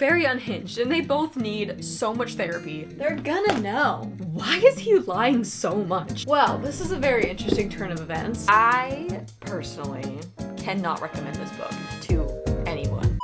very unhinged, and they both need so much therapy. They're gonna know. Why is he lying so much? Well, this is a very interesting turn of events. I personally cannot recommend this book to anyone.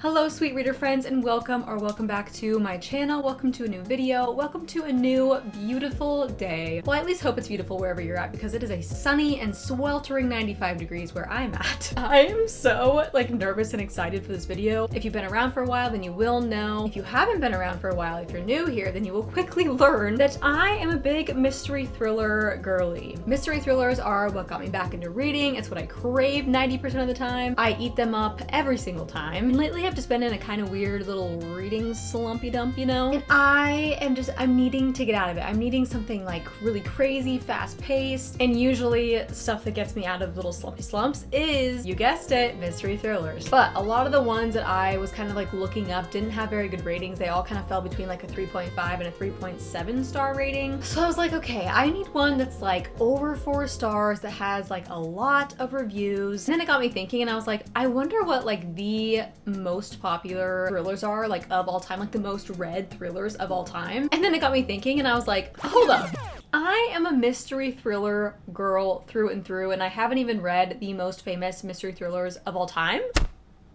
Hello, sweet reader friends, and welcome back to my channel. Welcome to a new video. Welcome to a new beautiful day. Well, I at least hope it's beautiful wherever you're at, because it is a sunny and sweltering 95 degrees where I'm at. I am so nervous and excited for this video. If you've been around for a while, then you will know. If you haven't been around for a while, if you're new here, then you will quickly learn that I am a big mystery thriller girly. Mystery thrillers are what got me back into reading. It's what I crave 90% of the time. I eat them up every single time. And lately I've just been in a kind of weird little reading slumpy dump, you know? And I'm needing to get out of it. I'm needing something like really crazy, fast paced, and usually stuff that gets me out of little slumpy slumps is, you guessed it, mystery thrillers. But a lot of the ones that I was kind of looking up didn't have very good ratings. They all kind of fell between a 3.5 and a 3.7 star rating. So I was like, okay, I need one that's over 4 stars, that has a lot of reviews. And then it got me thinking, and I was like, I wonder what the most popular thrillers are of all time, the most read thrillers of all time. And then it got me thinking, and I was like, hold up. I am a mystery thriller girl through and through, and I haven't even read the most famous mystery thrillers of all time.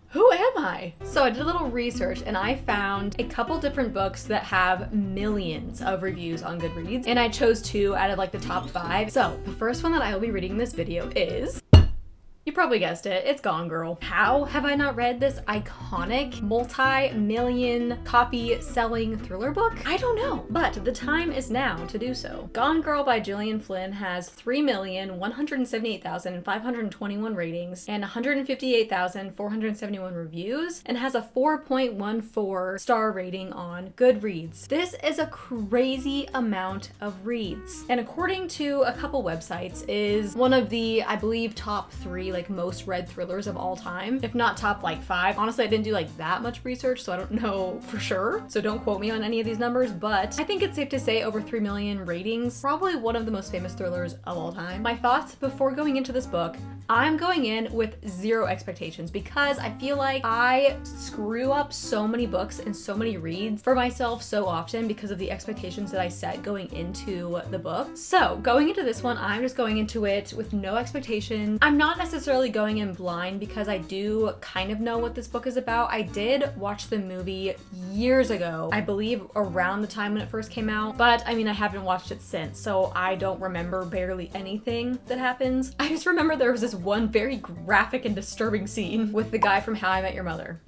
Who am I? So I did a little research, and I found a couple different books that have millions of reviews on Goodreads, and I chose 2 out of the top 5. So the first one that I will be reading in this video is, you probably guessed it, it's Gone Girl. How have I not read this iconic multi-million copy selling thriller book? I don't know, but the time is now to do so. Gone Girl by Gillian Flynn has 3,178,521 ratings and 158,471 reviews, and has a 4.14 star rating on Goodreads. This is a crazy amount of reads, and according to a couple websites, is one of the, I believe, top 3 most read thrillers of all time, if not top 5. Honestly, I didn't do that much research, so I don't know for sure, so don't quote me on any of these numbers, but I think it's safe to say over 3 million ratings. Probably one of the most famous thrillers of all time. My thoughts before going into this book: I'm going in with 0 expectations, because I feel like I screw up so many books and so many reads for myself so often because of the expectations that I set going into the book. So going into this one, I'm just going into it with no expectations. I'm not necessarily going in blind, because I do kind of know what this book is about. I did watch the movie years ago, I believe around the time when it first came out, but I haven't watched it since, so I don't remember barely anything that happens. I just remember there was this one very graphic and disturbing scene with the guy from How I Met Your Mother.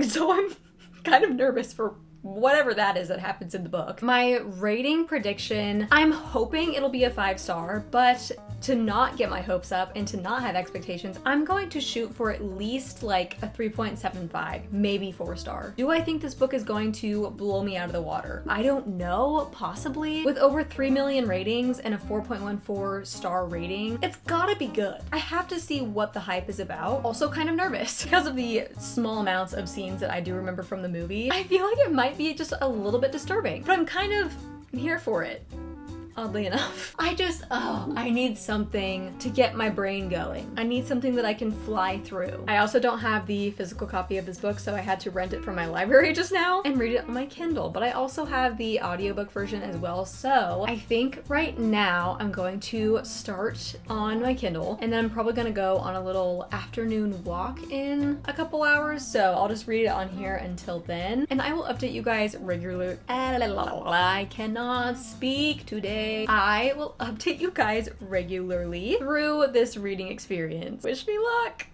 So I'm kind of nervous for whatever that is that happens in the book. My rating prediction, I'm hoping it'll be a 5 star, but to not get my hopes up and to not have expectations, I'm going to shoot for at least a 3.75, maybe 4 star. Do I think this book is going to blow me out of the water? I don't know, possibly. With over 3 million ratings and a 4.14 star rating, it's gotta be good. I have to see what the hype is about. Also kind of nervous because of the small amounts of scenes that I do remember from the movie. I feel like it might be just a little bit disturbing, but I'm kind of here for it. Oddly enough. I need something to get my brain going. I need something that I can fly through. I also don't have the physical copy of this book, so I had to rent it from my library just now and read it on my Kindle, but I also have the audiobook version as well, so I think right now I'm going to start on my Kindle, and then I'm probably gonna go on a little afternoon walk in a couple hours, so I'll just read it on here until then, and I will update you guys regularly. I cannot speak today. I will update you guys regularly through this reading experience. Wish me luck!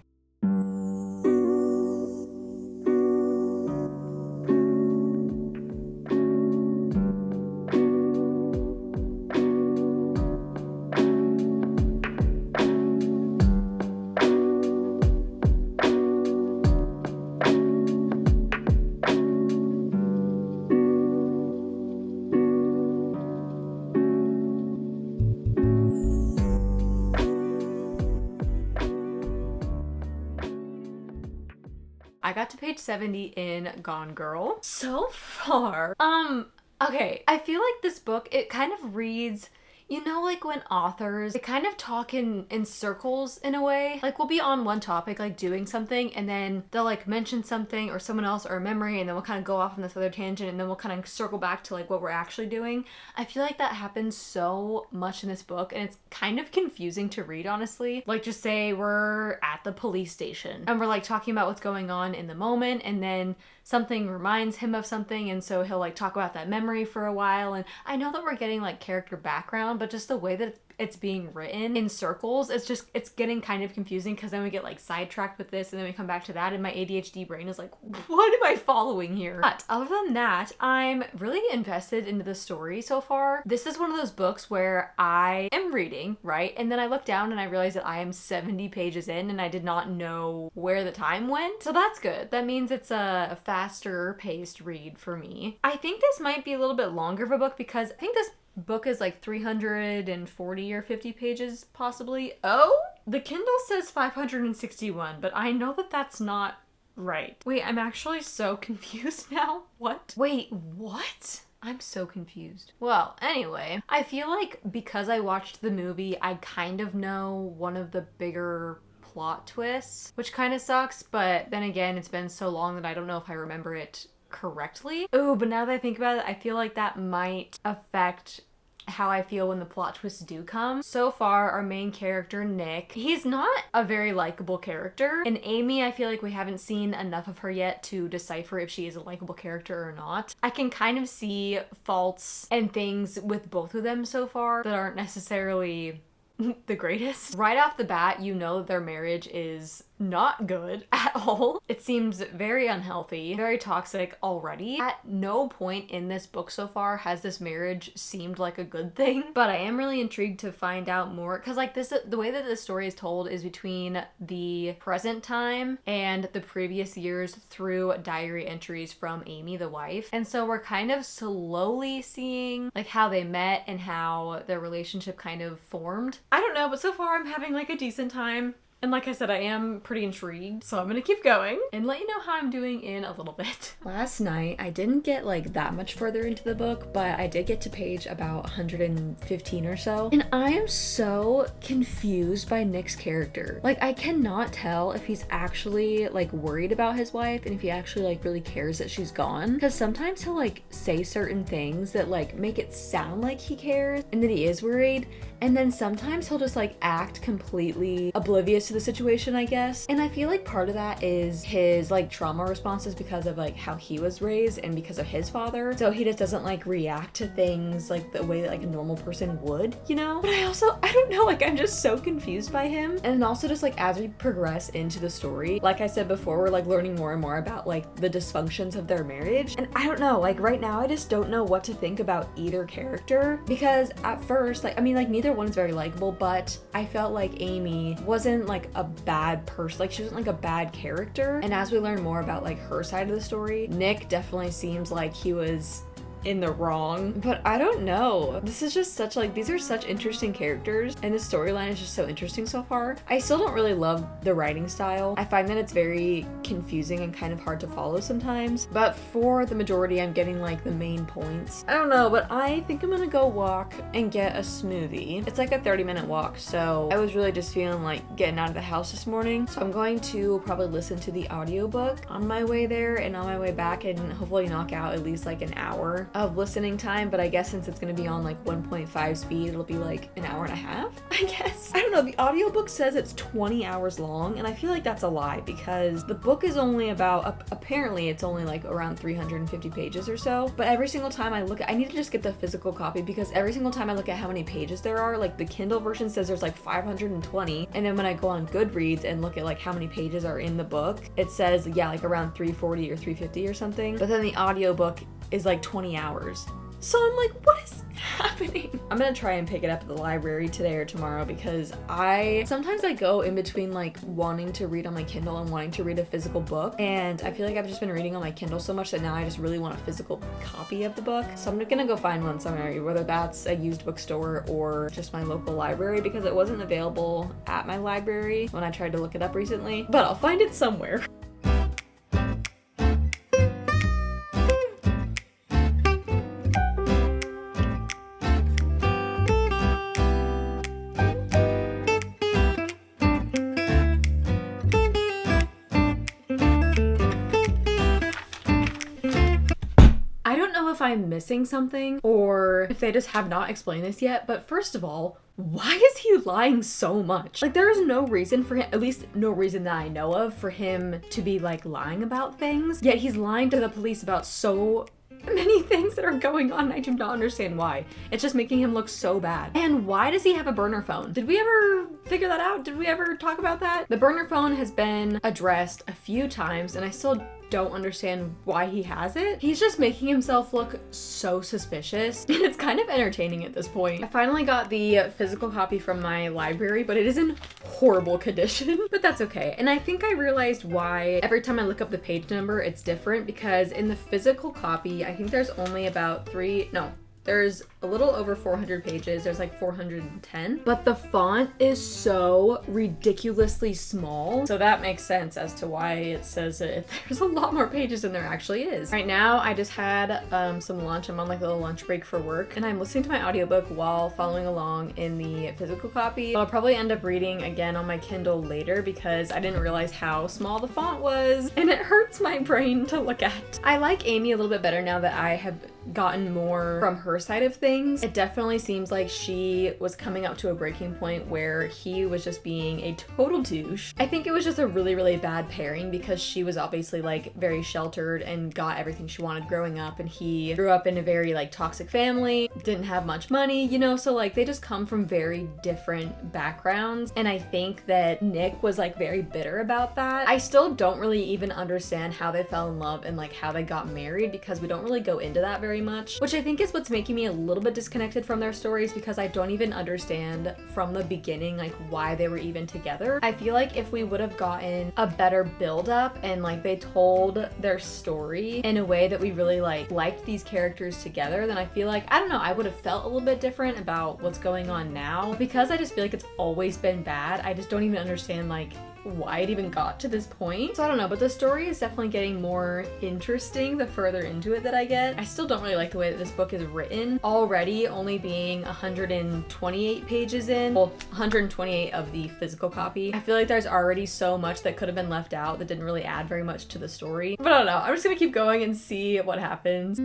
I got to page 70 in Gone Girl. So far, okay, I feel like this book, it kind of reads, You know, like when authors, they kind of talk in circles in a way. Like we'll be on one topic, like doing something, and then they'll like mention something or someone else or a memory, and then we'll kind of go off on this other tangent, and then we'll kind of circle back to like what we're actually doing. I feel like that happens so much in this book, and it's kind of confusing to read, honestly. Like just say we're at the police station and we're like talking about what's going on in the moment, and then something reminds him of something, and so he'll like talk about that memory for a while. And I know that we're getting like character background, but just the way that it's being written in circles, it's getting kind of confusing, because then we get like sidetracked with this and then we come back to that, and my ADHD brain is like, what am I following here? But other than that, I'm really invested into the story so far. This is one of those books where I am reading, right? And then I look down and I realize that I am 70 pages in and I did not know where the time went. So that's good. That means it's a faster paced read for me. I think this might be a little bit longer of a book, because I think this book is like 340 or 50 pages possibly. Oh, the Kindle says 561, but I know that that's not right. Wait, I'm actually so confused now. What? Wait, what? I'm so confused. Well, anyway, I feel like because I watched the movie, I kind of know one of the bigger plot twists, which kind of sucks, but then again, it's been so long that I don't know if I remember it correctly. Oh, but now that I think about it, I feel like that might affect how I feel when the plot twists do come. So far, our main character, Nick, he's not a very likable character. And Amy, I feel like we haven't seen enough of her yet to decipher if she is a likable character or not. I can kind of see faults and things with both of them so far that aren't necessarily the greatest. Right off the bat, you know that their marriage is not good at all. It seems very unhealthy, very toxic already. At no point in this book so far has this marriage seemed like a good thing, but I am really intrigued to find out more, because like this, the way that this story is told is between the present time and the previous years through diary entries from Amy, the wife. And so we're kind of slowly seeing like how they met and how their relationship kind of formed. I don't know, but so far I'm having like a decent time. And like I said, I am pretty intrigued, so I'm gonna keep going and let you know how I'm doing in a little bit. Last night, I didn't get like that much further into the book, but I did get to page about 115 or so. And I am so confused by Nick's character. Like, I cannot tell if he's actually like worried about his wife and if he actually like really cares that she's gone. Because sometimes he'll like say certain things that like make it sound like he cares and that he is worried. And then sometimes he'll just like act completely oblivious to the situation, I guess. And I feel like part of that is his like trauma responses because of like how he was raised and because of his father. So he just doesn't like react to things like the way that like a normal person would, you know? But I don't know, like I'm just so confused by him. And then also just like as we progress into the story, like I said before, we're like learning more and more about like the dysfunctions of their marriage. And I don't know, like right now I just don't know what to think about either character, because at first, like, I mean, like neither one is very likable, but I felt like Amy wasn't like a bad person, like she wasn't like a bad character. And as we learn more about like her side of the story, Nick definitely seems like he was in the wrong. But I don't know. This is just such like, these are such interesting characters and the storyline is just so interesting so far. I still don't really love the writing style. I find that it's very confusing and kind of hard to follow sometimes, but for the majority I'm getting like the main points. I don't know, but I think I'm gonna go walk and get a smoothie. It's like a 30-minute walk, so I was really just feeling like getting out of the house this morning. So I'm going to probably listen to the audiobook on my way there and on my way back, and hopefully knock out at least like an hour of listening time. But I guess since it's gonna be on like 1.5 speed, it'll be like an hour and a half, I guess. I don't know, the audiobook says it's 20 hours long, and I feel like that's a lie because the book is only about, apparently it's only like around 350 pages or so. But every single time I look at, I need to just get the physical copy, because every single time I look at how many pages there are, like the Kindle version says there's like 520, and then when I go on Goodreads and look at like how many pages are in the book, it says, yeah, like around 340 or 350 or something. But then the audiobook is like 20 hours. So I'm like, what is happening? I'm gonna try and pick it up at the library today or tomorrow, because sometimes I go in between like wanting to read on my Kindle and wanting to read a physical book, and I feel like I've just been reading on my Kindle so much that now I just really want a physical copy of the book. So I'm gonna go find one somewhere, whether that's a used bookstore or just my local library, because it wasn't available at my library when I tried to look it up recently, but I'll find it somewhere. I'm missing something or if they just have not explained this yet, but first of all, why is he lying so much? Like, there is no reason for him, at least no reason that I know of, for him to be like lying about things. Yet he's lying to the police about so many things that are going on and I do not understand why. It's just making him look so bad. And why does he have a burner phone? Did we ever figure that out? Did we ever talk about that? The burner phone has been addressed a few times and I still don't understand why he has it. He's just making himself look so suspicious and it's kind of entertaining at this point. I finally got the physical copy from my library, but it is in horrible condition, but that's okay. And I think I realized why every time I look up the page number, it's different because in the physical copy, I think there's only about there's a little over 400 pages. There's like 410, but the font is so ridiculously small. So that makes sense as to why it says that there's a lot more pages than there actually is. Right now, I just had some lunch. I'm on like a little lunch break for work and I'm listening to my audiobook while following along in the physical copy. I'll probably end up reading again on my Kindle later because I didn't realize how small the font was and it hurts my brain to look at. I like Amy a little bit better now that I have gotten more from her side of things. It definitely seems like she was coming up to a breaking point where he was just being a total douche. I think it was just a really, really bad pairing because she was obviously like very sheltered and got everything she wanted growing up and he grew up in a very like toxic family, didn't have much money, you know, so like they just come from very different backgrounds and I think that Nick was like very bitter about that. I still don't really even understand how they fell in love and like how they got married because we don't really go into that very much, which I think is what's making me a little bit disconnected from their stories because I don't even understand from the beginning like why they were even together. I feel like if we would have gotten a better build up and like they told their story in a way that we really like liked these characters together, then I feel like, I don't know, I would have felt a little bit different about what's going on now. Because I just feel like it's always been bad, I just don't even understand like why it even got to this point. So I don't know, but the story is definitely getting more interesting the further into it that I get. I still don't really like the way that this book is written. Already only being 128 pages in, well, 128 of the physical copy. I feel like there's already so much that could have been left out that didn't really add very much to the story. But I don't know, I'm just gonna keep going and see what happens.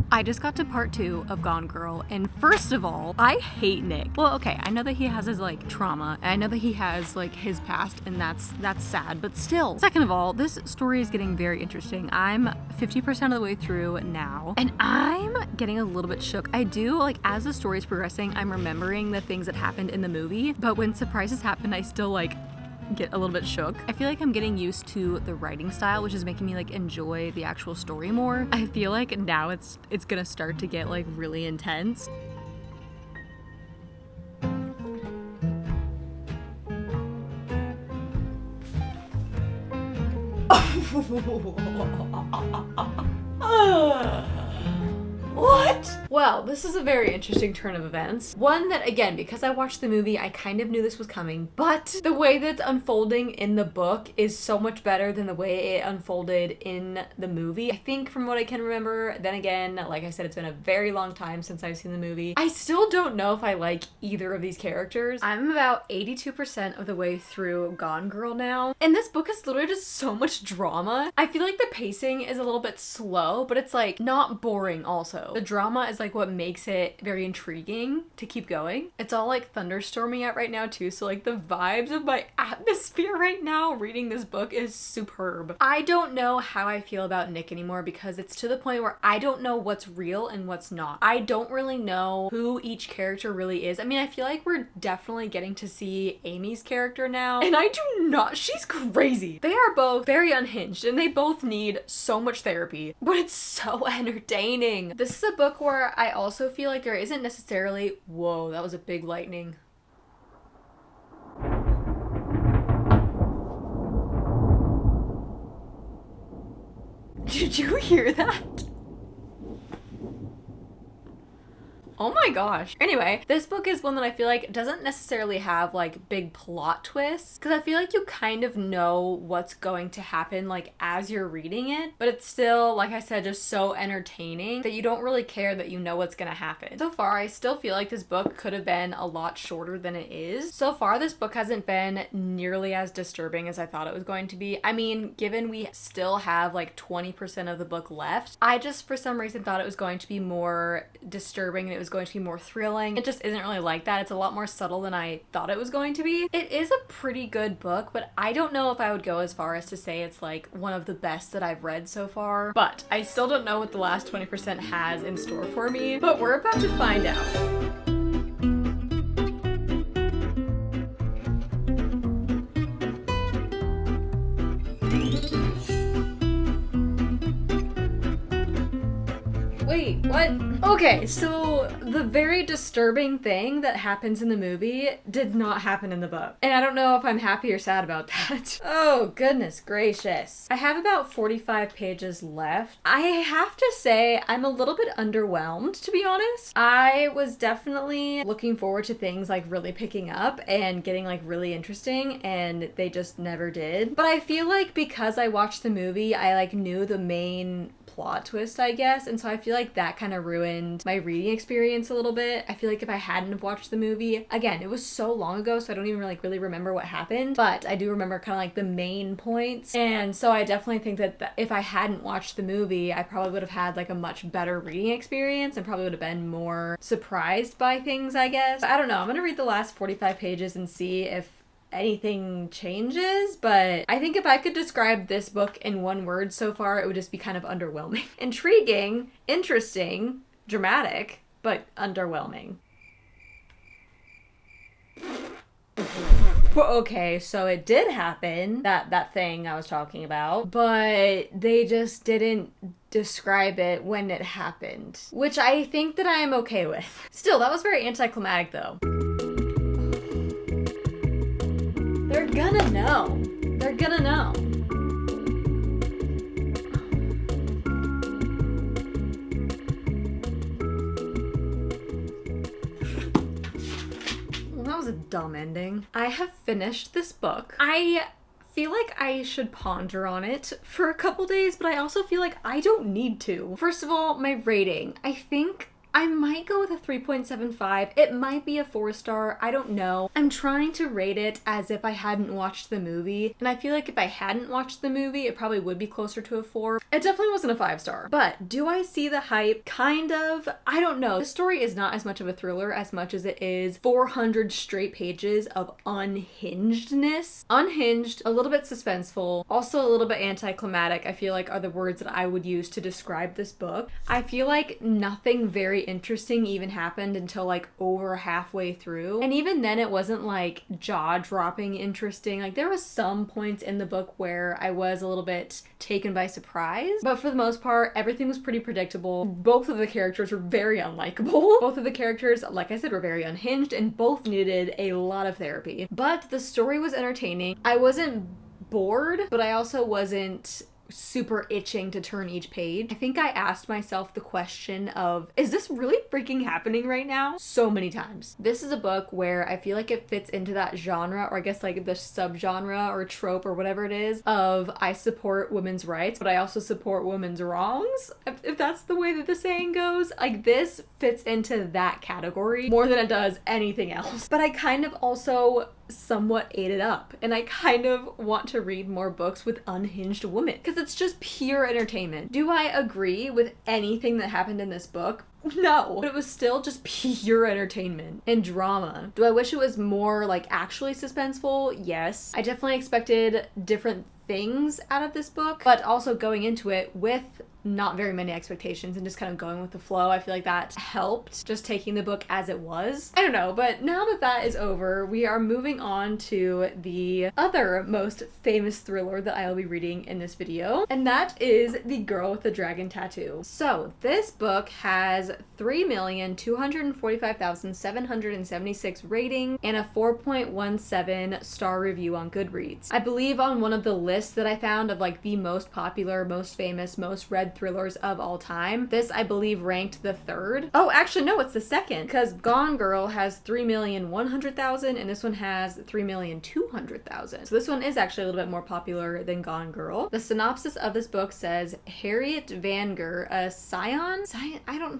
I just got to part 2 of Gone Girl, and first of all, I hate Nick. Well, okay, I know that he has his like trauma, and I know that he has like his past, and that's sad, but still. Second of all, this story is getting very interesting. I'm 50% of the way through now, and I'm getting a little bit shook. I do, like, as the story is progressing, I'm remembering the things that happened in the movie, but when surprises happen, I still like get a little bit shook. I feel like I'm getting used to the writing style, which is making me like enjoy the actual story more. I feel like now it's gonna start to get like really intense. What? Well, this is a very interesting turn of events. One that, again, because I watched the movie, I kind of knew this was coming, but the way that's unfolding in the book is so much better than the way it unfolded in the movie. I think from what I can remember, then again, like I said, it's been a very long time since I've seen the movie. I still don't know if I like either of these characters. I'm about 82% of the way through Gone Girl now, and this book is literally just so much drama. I feel like the pacing is a little bit slow, but it's like not boring also. The drama is like what makes it very intriguing to keep going. It's all like thunderstorming out right now too, so like the vibes of my atmosphere right now reading this book is superb. I don't know how I feel about Nick anymore because it's to the point where I don't know what's real and what's not. I don't really know who each character really is. I mean, I feel like we're definitely getting to see Amy's character now, and I do not, she's crazy. They are both very unhinged and they both need so much therapy, but it's so entertaining. This is a book where I also feel like there isn't necessarily, whoa, that was a big lightning. Did you hear that? Oh my gosh. Anyway, this book is one that I feel like doesn't necessarily have like big plot twists, because I feel like you kind of know what's going to happen like as you're reading it, but it's still, like I said, just so entertaining that you don't really care that you know what's gonna happen. So far, I still feel like this book could have been a lot shorter than it is. So far, this book hasn't been nearly as disturbing as I thought it was going to be. I mean, given we still have like 20% of the book left, I just for some reason thought it was going to be more disturbing and it was going to be more thrilling. It just isn't really like that. It's a lot more subtle than I thought it was going to be. It is a pretty good book, but I don't know if I would go as far as to say it's like one of the best that I've read so far. But I still don't know what the last 20% has in store for me, but we're about to find out. Wait, what? Okay, so the very disturbing thing that happens in the movie did not happen in the book. And I don't know if I'm happy or sad about that. Oh, goodness gracious. I have about 45 pages left. I have to say I'm a little bit underwhelmed, to be honest. I was definitely looking forward to things like really picking up and getting like really interesting, and they just never did. But I feel like because I watched the movie, I like knew the main plot twist, I guess, and so I feel like that kind of ruined my reading experience a little bit. I feel like if I hadn't have watched the movie, again, it was so long ago, so I don't even really remember what happened, but I do remember kind of like the main points, and so I definitely think that if I hadn't watched the movie, I probably would have had like a much better reading experience and probably would have been more surprised by things, I guess. I don't know, I'm gonna read the last 45 pages and see if anything changes, but I think if I could describe this book in one word so far, it would just be kind of underwhelming. Intriguing, interesting, dramatic, but underwhelming. Okay, so it did happen, that thing I was talking about, but they just didn't describe it when it happened, which I think that I am okay with. Still, that was very anticlimactic though. They're gonna know. They're gonna know. Well, that was a dumb ending. I have finished this book. I feel like I should ponder on it for a couple days, but I also feel like I don't need to. First of all, my rating. I think I might go with a 3.75. It might be a 4-star. I don't know. I'm trying to rate it as if I hadn't watched the movie, and I feel like if I hadn't watched the movie, it probably would be closer to a 4. It definitely wasn't a 5-star. But do I see the hype? Kind of. I don't know. The story is not as much of a thriller as much as it is 400 straight pages of unhingedness. Unhinged, a little bit suspenseful, also a little bit anticlimactic, I feel like are the words that I would use to describe this book. I feel like nothing very interesting even happened until like over halfway through, and even then it wasn't like jaw-dropping interesting. Like there was some points in the book where I was a little bit taken by surprise, but for the most part everything was pretty predictable. Both of the characters were very unlikable. Both of the characters, like I said, were very unhinged, and both needed a lot of therapy. But the story was entertaining. I wasn't bored, but I also wasn't super itching to turn each page. I think I asked myself the question of, is this really freaking happening right now? So many times. This is a book where I feel like it fits into that genre, or I guess like the subgenre or trope or whatever it is, of I support women's rights, but I also support women's wrongs, if that's the way that the saying goes. Like this fits into that category more than it does anything else. But I kind of also somewhat ate it up, and I kind of want to read more books with unhinged women because it's just pure entertainment. Do I agree with anything that happened in this book? No, but it was still just pure entertainment and drama. Do I wish it was more like actually suspenseful? Yes. I definitely expected different things out of this book, but also going into it with not very many expectations and just kind of going with the flow. I feel like that helped, just taking the book as it was. I don't know, but now that that is over, we are moving on to the other most famous thriller that I will be reading in this video, and that is The Girl with the Dragon Tattoo. So this book has 3,245,776 rating and a 4.17 star review on Goodreads. I believe on one of the lists that I found of like the most popular, most famous, most read thrillers of all time. This, I believe, ranked the third. Oh, actually, no, it's the second, because Gone Girl has 3,100,000 and this one has 3,200,000. So this one is actually a little bit more popular than Gone Girl. The synopsis of this book says, Harriet Vanger, a scion,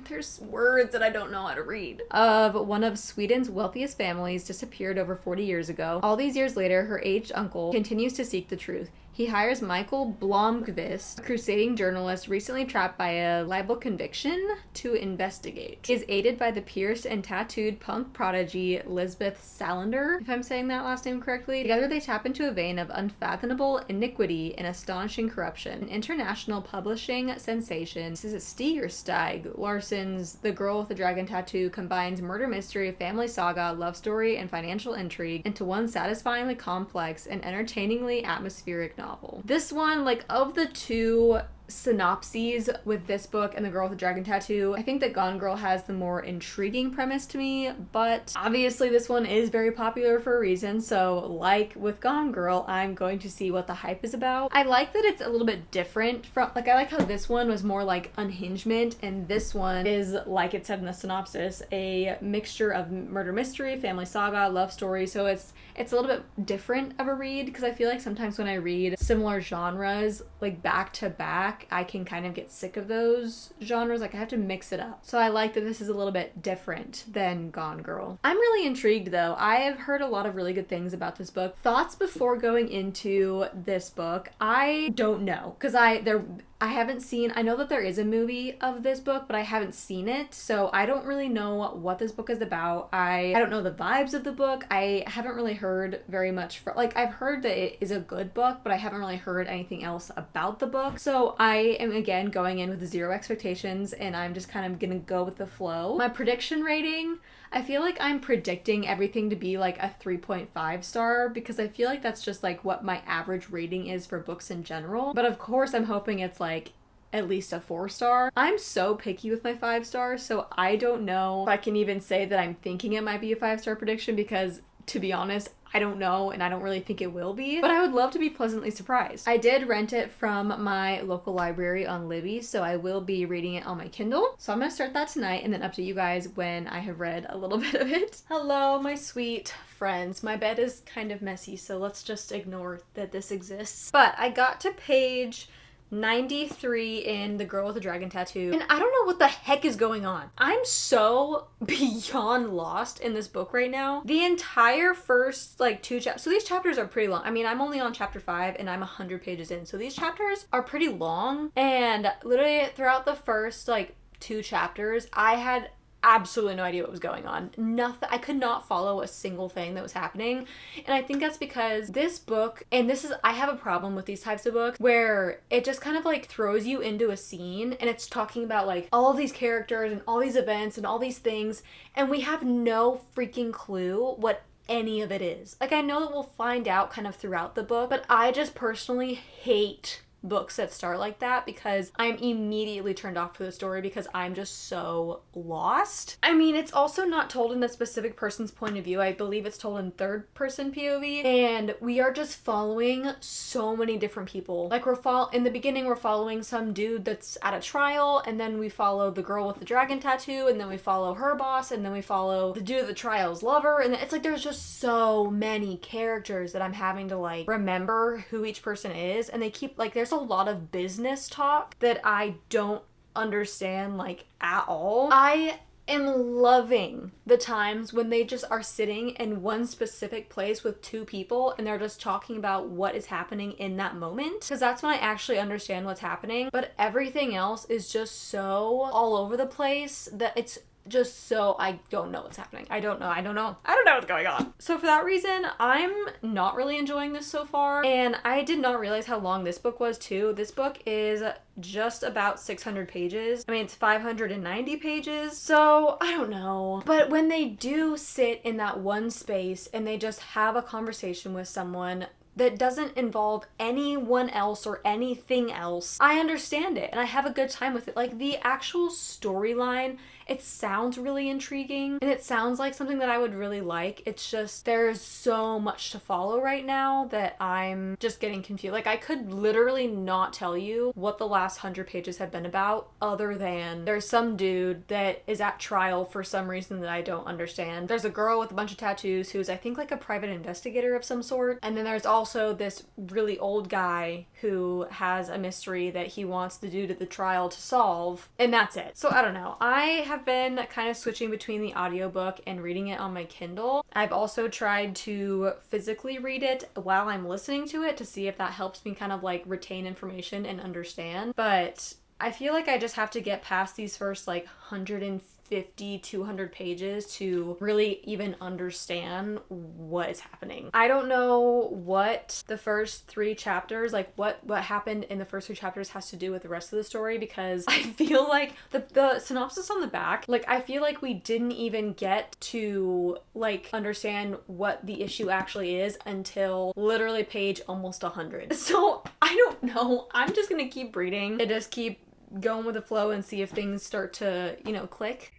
there's words that I don't know how to read, of one of Sweden's wealthiest families disappeared over 40 years ago. All these years later, her aged uncle continues to seek the truth. He hires Michael Blomqvist, a crusading journalist recently trapped by a libel conviction, to investigate. He is aided by the pierced and tattooed punk prodigy Lisbeth Salander, if I'm saying that last name correctly. Together they tap into a vein of unfathomable iniquity and astonishing corruption. An international publishing sensation, this is Stigerstag Larsson's The Girl with the Dragon Tattoo, combines murder mystery, family saga, love story, and financial intrigue into one satisfyingly complex and entertainingly atmospheric novel. This one, like, of the two synopses with this book and The Girl with the Dragon Tattoo, I think that Gone Girl has the more intriguing premise to me, but obviously this one is very popular for a reason, so like with Gone Girl, I'm going to see what the hype is about. I like that it's a little bit different from, like, I like how this one was more like unhingement, and this one is, like it said in the synopsis, a mixture of murder mystery, family saga, love story, so it's a little bit different of a read, because I feel like sometimes when I read similar genres, like back to back, I can kind of get sick of those genres. Like, I have to mix it up. So I like that this is a little bit different than Gone Girl. I'm really intrigued though. I have heard a lot of really good things about this book. Thoughts before going into this book? I don't know, because I haven't seen, I know that there is a movie of this book, but I haven't seen it, so I don't really know what this book is about. I don't know the vibes of the book. I haven't really heard very much like, I've heard that it is a good book, but I haven't really heard anything else about the book. So I am, again, going in with zero expectations, and I'm just kind of gonna go with the flow. My prediction rating, I feel like I'm predicting everything to be like a 3.5 star, because I feel like that's just like what my average rating is for books in general. But of course I'm hoping it's like at least a 4 star. I'm so picky with my 5 stars, so I don't know if I can even say that I'm thinking it might be a 5-star prediction, because to be honest, I don't know, and I don't really think it will be, but I would love to be pleasantly surprised. I did rent it from my local library on Libby, so I will be reading it on my Kindle. So I'm gonna start that tonight and then update you guys when I have read a little bit of it. Hello, my sweet friends. My bed is kind of messy, so let's just ignore that this exists. But I got to page 93 in The Girl with the Dragon Tattoo, and I don't know what the heck is going on. I'm so beyond lost in this book right now. The entire first like 2 chapters, so these chapters are pretty long. I mean, I'm only on chapter 5 and I'm 100 pages in, so these chapters are pretty long, and literally throughout the first like 2 chapters I had absolutely no idea what was going on. Nothing. I could not follow a single thing that was happening. And I think that's because this book, and I have a problem with these types of books where it just kind of like throws you into a scene and it's talking about like all of these characters and all these events and all these things, and we have no freaking clue what any of it is. Like, I know that we'll find out kind of throughout the book, but I just personally hate books that start like that, because I'm immediately turned off to the story because I'm just so lost. I mean, it's also not told in a specific person's point of view. I believe it's told in 3rd person POV, and we are just following so many different people. Like, in the beginning we're following some dude that's at a trial, and then we follow the girl with the dragon tattoo, and then we follow her boss, and then we follow the dude at the trial's lover, and it's like there's just so many characters that I'm having to like remember who each person is, and they keep like, there's a lot of business talk that I don't understand like at all. I am loving the times when they just are sitting in one specific place with 2 people and they're just talking about what is happening in that moment, because that's when I actually understand what's happening. But everything else is just so all over the place that it's just so, I don't know what's happening. I don't know what's going on. So for that reason, I'm not really enjoying this so far, and I did not realize how long this book was too. This book is just about 600 pages. I mean, it's 590 pages, so I don't know. But when they do sit in that one space and they just have a conversation with someone that doesn't involve anyone else or anything else, I understand it and I have a good time with it. Like, the actual storyline It sounds really intriguing and it sounds like something that I would really like. It's just there's so much to follow right now that I'm just getting confused. Like, I could literally not tell you what the last 100 pages have been about, other than there's some dude that is at trial for some reason that I don't understand. There's a girl with a bunch of tattoos who's, I think, like a private investigator of some sort. And then there's also this really old guy who has a mystery that he wants the dude at the trial to solve. And that's it. So I don't know. I have been kind of switching between the audiobook and reading it on my Kindle. I've also tried to physically read it while I'm listening to it to see if that helps me kind of like retain information and understand. But I feel like I just have to get past these first like 150, 200 pages to really even understand what is happening. I don't know what the first 3 chapters, like what happened in the first 3 chapters has to do with the rest of the story, because I feel like the synopsis on the back, like I feel like we didn't even get to like understand what the issue actually is until literally page almost 100. So I don't know. I'm just gonna keep reading and just keep going with the flow and see if things start to, you know, click.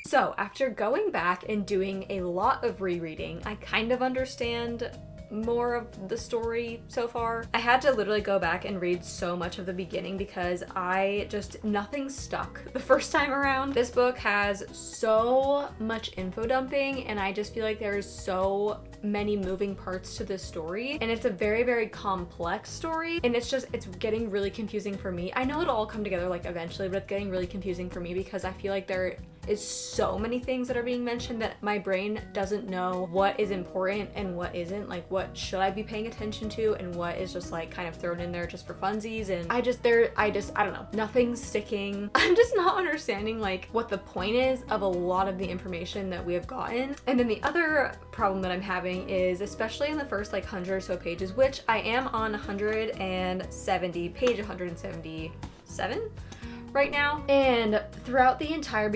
So after going back and doing a lot of rereading, I kind of understand more of the story so far. I had to literally go back and read so much of the beginning because nothing stuck the first time around. This book has so much info dumping and I just feel like there's so many moving parts to this story, and it's a very, very complex story, and it's getting really confusing for me. I know it'll all come together like eventually, but it's getting really confusing for me because I feel like there is so many things that are being mentioned that my brain doesn't know what is important and what isn't. Like, what should I be paying attention to and what is just like kind of thrown in there just for funsies. And I don't know, nothing's sticking. I'm just not understanding like what the point is of a lot of the information that we have gotten. And then the other problem that I'm having is, especially in the first like 100 or so pages, which I am on 170, page 177 right now, and throughout the entire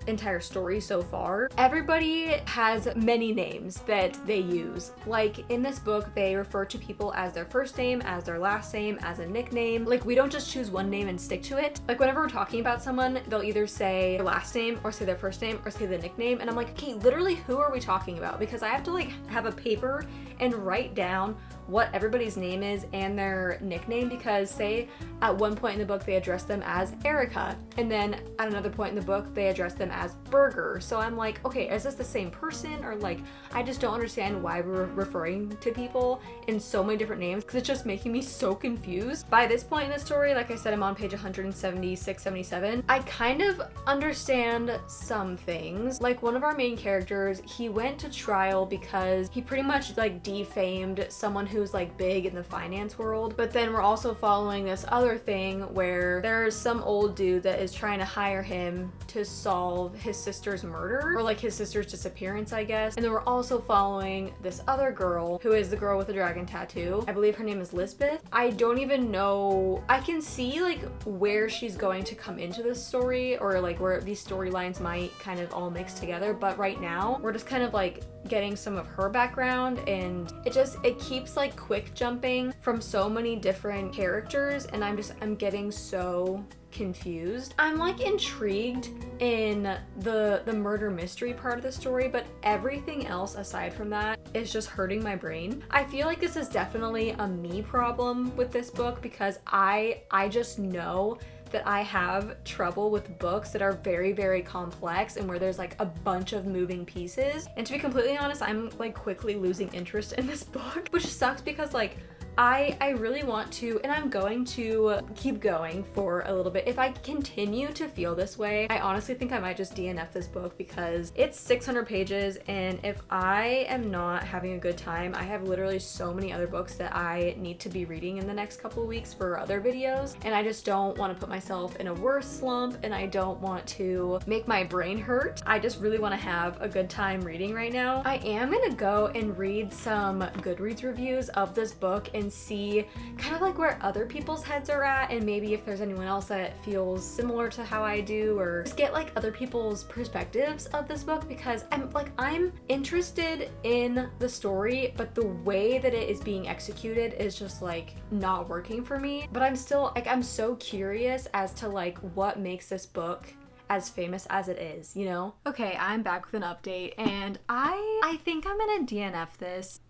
entire story so far, everybody has many names that they use. Like in this book, they refer to people as their first name, as their last name, as a nickname. Like, we don't just choose one name and stick to it. Like, whenever we're talking about someone, they'll either say their last name or say their first name or say the nickname, and I'm like, okay, literally who are we talking about? Because I have to like have a paper and write down what everybody's name is and their nickname, because say at one point in the book they address them as Erica, and then at another point in the book they address them as Burger. So I'm like, okay, is this the same person? Or like, I just don't understand why we're referring to people in so many different names, because it's just making me so confused. By this point in the story, like I said, I'm on page 176, 77. I kind of understand some things. Like, one of our main characters, he went to trial because he pretty much like defamed someone who's like big in the finance world. But then we're also following this other thing where there's some old dude that is trying to hire him to solve his sister's murder, or like his sister's disappearance, I guess. And then we're also following this other girl who is the girl with the dragon tattoo. I believe her name is Lisbeth. I don't even know. I can see like where she's going to come into this story, or like where these storylines might kind of all mix together. But right now we're just kind of like getting some of her background, and it keeps like quick jumping from so many different characters, and I'm getting so confused. I'm like intrigued in the murder mystery part of the story, but everything else aside from that is just hurting my brain. I feel like this is definitely a me problem with this book, because I just know that I have trouble with books that are very, very complex and where there's like a bunch of moving pieces. And to be completely honest, I'm like quickly losing interest in this book, which sucks because like I really want to, and I'm going to keep going for a little bit. If I continue to feel this way, I honestly think I might just DNF this book, because it's 600 pages, and if I am not having a good time, I have literally so many other books that I need to be reading in the next couple of weeks for other videos, and I just don't want to put myself in a worse slump, and I don't want to make my brain hurt. I just really want to have a good time reading right now. I am gonna go and read some Goodreads reviews of this book and and see kind of like where other people's heads are at, and maybe if there's anyone else that feels similar to how I do, or just get like other people's perspectives of this book, because I'm interested in the story, but the way that it is being executed is just like not working for me. But I'm still like, I'm so curious as to like what makes this book as famous as it is, you know? Okay, I'm back with an update, and I think I'm gonna DNF this.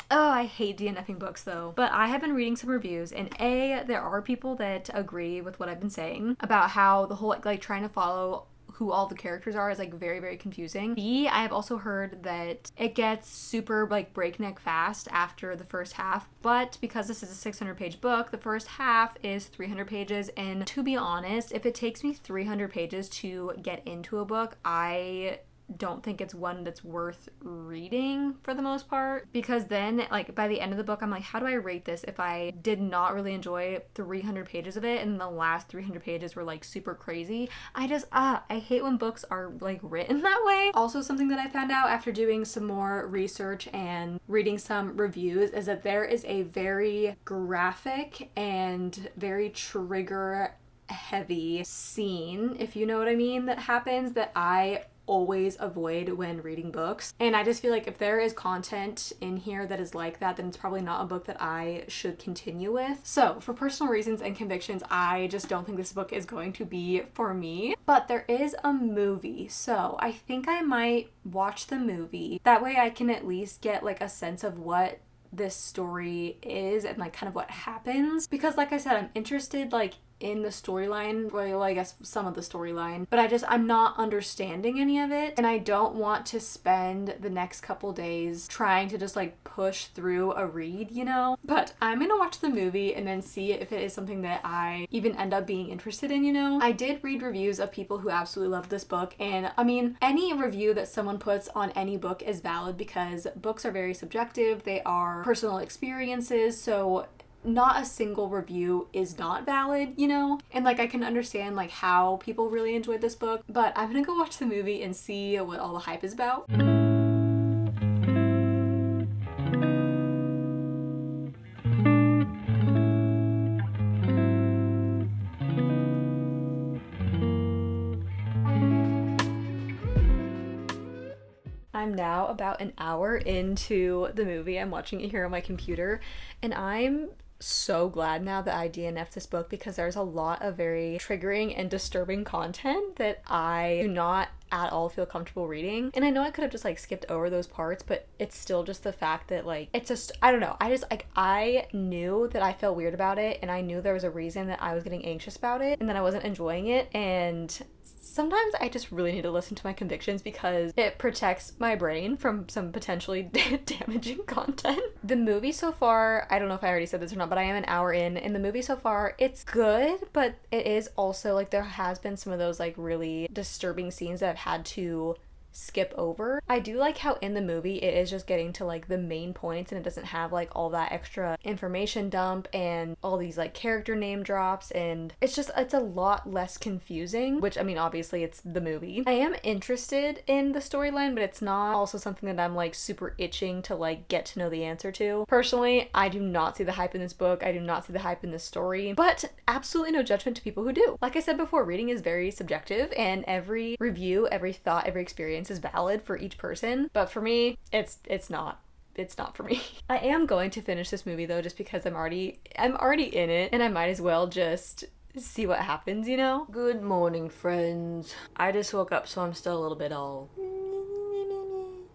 Oh, I hate DNFing books though. But I have been reading some reviews, and A, there are people that agree with what I've been saying about how the whole like trying to follow who all the characters are is like very, very confusing. B, I have also heard that it gets super like breakneck fast after the first half, but because this is a 600-page book, the first half is 300 pages, and to be honest, if it takes me 300 pages to get into a book, I don't think it's one that's worth reading for the most part, because then like by the end of the book I'm like, how do I rate this if I did not really enjoy 300 pages of it and the last 300 pages were like super crazy? I hate when books are like written that way. Also, something that I found out after doing some more research and reading some reviews is that there is a very graphic and very trigger heavy scene, if you know what I mean, that happens that I always avoid when reading books. And I just feel like if there is content in here that is like that, then it's probably not a book that I should continue with. So for personal reasons and convictions, I just don't think this book is going to be for me. But there is a movie, so I think I might watch the movie. That way I can at least get like a sense of what this story is and like kind of what happens, because like I said, I'm interested like in the storyline, well, I guess some of the storyline, but I'm not understanding any of it, and I don't want to spend the next couple days trying to just like push through a read, you know? But I'm gonna watch the movie and then see if it is something that I even end up being interested in, you know? I did read reviews of people who absolutely loved this book, and I mean, any review that someone puts on any book is valid because books are very subjective, they are personal experiences, so not a single review is not valid, you know? And like I can understand like how people really enjoyed this book, but I'm gonna go watch the movie and see what all the hype is about. I'm now about an hour into the movie. I'm watching it here on my computer, and I'm so glad now that I DNF'd this book, because there's a lot of very triggering and disturbing content that I do not at all feel comfortable reading. And I know I could have just like skipped over those parts, but it's still just the fact that like it's just, I don't know, I knew that I felt weird about it, and I knew there was a reason that I was getting anxious about it and that I wasn't enjoying it. And sometimes I just really need to listen to my convictions because it protects my brain from some potentially damaging content. The movie so far, I don't know if I already said this or not, but I am an hour in, and the movie so far, it's good, but it is also like there has been some of those like really disturbing scenes that I've had to skip over. I do like how in the movie it is just getting to like the main points, and it doesn't have like all that extra information dump and all these like character name drops, and it's a lot less confusing, which I mean obviously it's the movie. I am interested in the storyline, but it's not also something that I'm like super itching to like get to know the answer to. Personally, I do not see the hype in this book. I do not see the hype in this story, but absolutely no judgment to people who do. Like I said before, reading is very subjective, and every review, every thought, every experience is valid for each person, but for me it's not for me. I am going to finish this movie though, just because I'm already in it, and I might as well just see what happens, you know? Good morning, friends. I just woke up, so I'm still a little bit all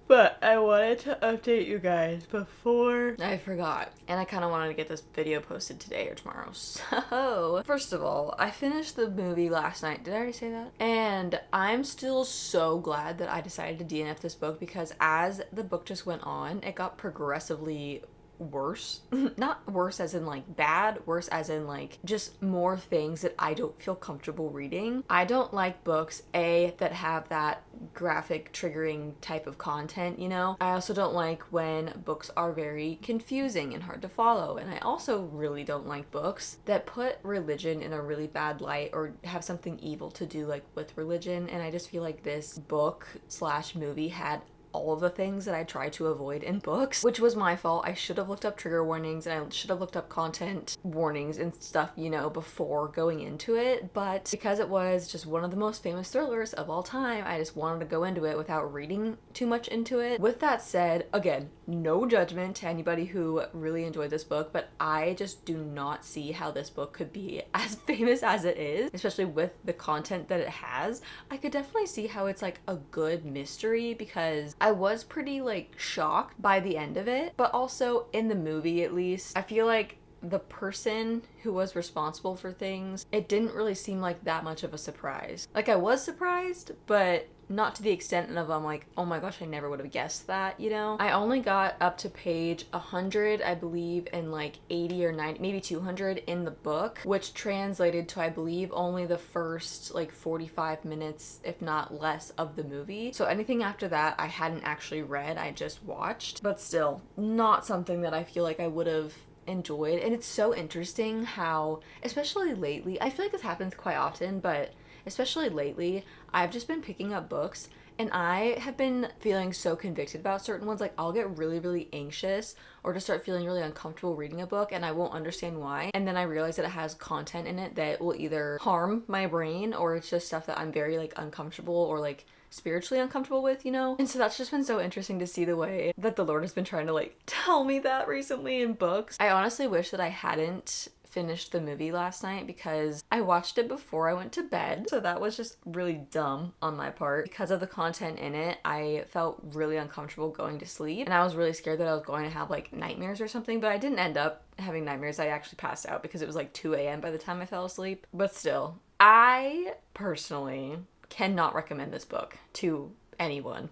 but I wanted to update you guys before I forgot. And I kind of wanted to get this video posted today or tomorrow. So, first of all, I finished the movie last night. Did I already say that? And I'm still so glad that I decided to DNF this book, because as the book just went on, it got progressively worse. Not worse as in like bad, worse as in like just more things that I don't feel comfortable reading. I don't like books, A, that have that graphic triggering type of content, you know? I also don't like when books are very confusing and hard to follow, and I also really don't like books that put religion in a really bad light or have something evil to do like with religion, and I just feel like this book slash movie had all of the things that I try to avoid in books, which was my fault. I should have looked up trigger warnings and I should have looked up content warnings and stuff, you know, before going into it. But because it was just one of the most famous thrillers of all time, I just wanted to go into it without reading too much into it. With that said, again, no judgment to anybody who really enjoyed this book, but I just do not see how this book could be as famous as it is, especially with the content that it has. I could definitely see how it's like a good mystery, because I was pretty like shocked by the end of it, but also in the movie, at least, I feel like the person who was responsible for things, it didn't really seem like that much of a surprise. Like, I was surprised, but not to the extent of I'm like, oh my gosh, I never would have guessed that, you know? I only got up to page 100, I believe, and like 80 or 90, maybe 200 in the book, which translated to, I believe, only the first like 45 minutes, if not less, of the movie. So anything after that, I hadn't actually read, I just watched. But still, not something that I feel like I would have enjoyed. And it's so interesting how, especially lately, I feel like this happens quite often, but especially lately, I've just been picking up books and I have been feeling so convicted about certain ones. Like, I'll get really, really anxious or just start feeling really uncomfortable reading a book and I won't understand why. And then I realize that it has content in it that will either harm my brain or it's just stuff that I'm very like uncomfortable or like spiritually uncomfortable with, you know? And so that's just been so interesting to see the way that the Lord has been trying to like tell me that recently in books. I honestly wish that I hadn't finished the movie last night because I watched it before I went to bed. So that was just really dumb on my part. Because of the content in it, I felt really uncomfortable going to sleep and I was really scared that I was going to have like nightmares or something, but I didn't end up having nightmares. I actually passed out because it was like 2 a.m. by the time I fell asleep. But still, I personally cannot recommend this book to anyone.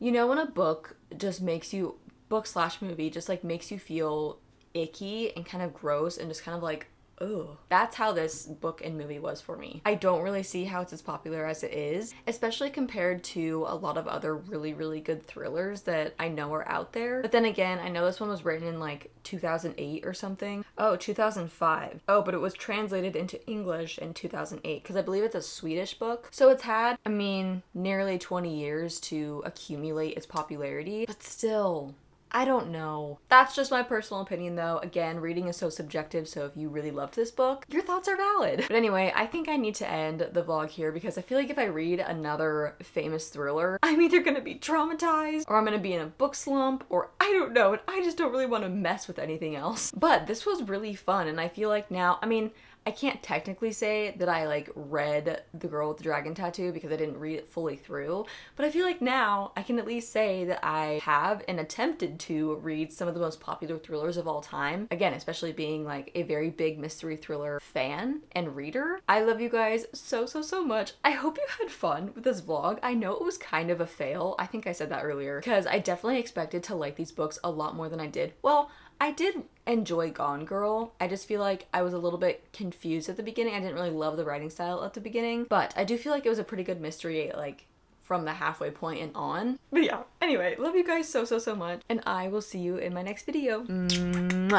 You know, when a book just makes you, book/movie just like makes you feel icky and kind of gross and just kind of like, ugh. That's how this book and movie was for me. I don't really see how it's as popular as it is, especially compared to a lot of other really, really good thrillers that I know are out there. But then again, I know this one was written in like 2008 or something. Oh, 2005. Oh, but it was translated into English in 2008 because I believe it's a Swedish book. So it's had, I mean, nearly 20 years to accumulate its popularity, but still, I don't know. That's just my personal opinion though. Again, reading is so subjective, so if you really loved this book, your thoughts are valid. But anyway, I think I need to end the vlog here because I feel like if I read another famous thriller, I'm either gonna be traumatized or I'm gonna be in a book slump or I don't know, and I just don't really want to mess with anything else. But this was really fun and I feel like now, I mean, I can't technically say that I like read The Girl with the Dragon Tattoo because I didn't read it fully through, but I feel like now I can at least say that I have and attempted to read some of the most popular thrillers of all time. Again, especially being like a very big mystery thriller fan and reader. I love you guys so, so, so much. I hope you had fun with this vlog. I know it was kind of a fail. I think I said that earlier because I definitely expected to like these books a lot more than I did. Well, I did enjoy Gone Girl. I just feel like I was a little bit confused at the beginning. I didn't really love the writing style at the beginning, but I do feel like it was a pretty good mystery, like from the halfway point and on. But yeah, anyway, love you guys so, so, so much, and I will see you in my next video. Mwah.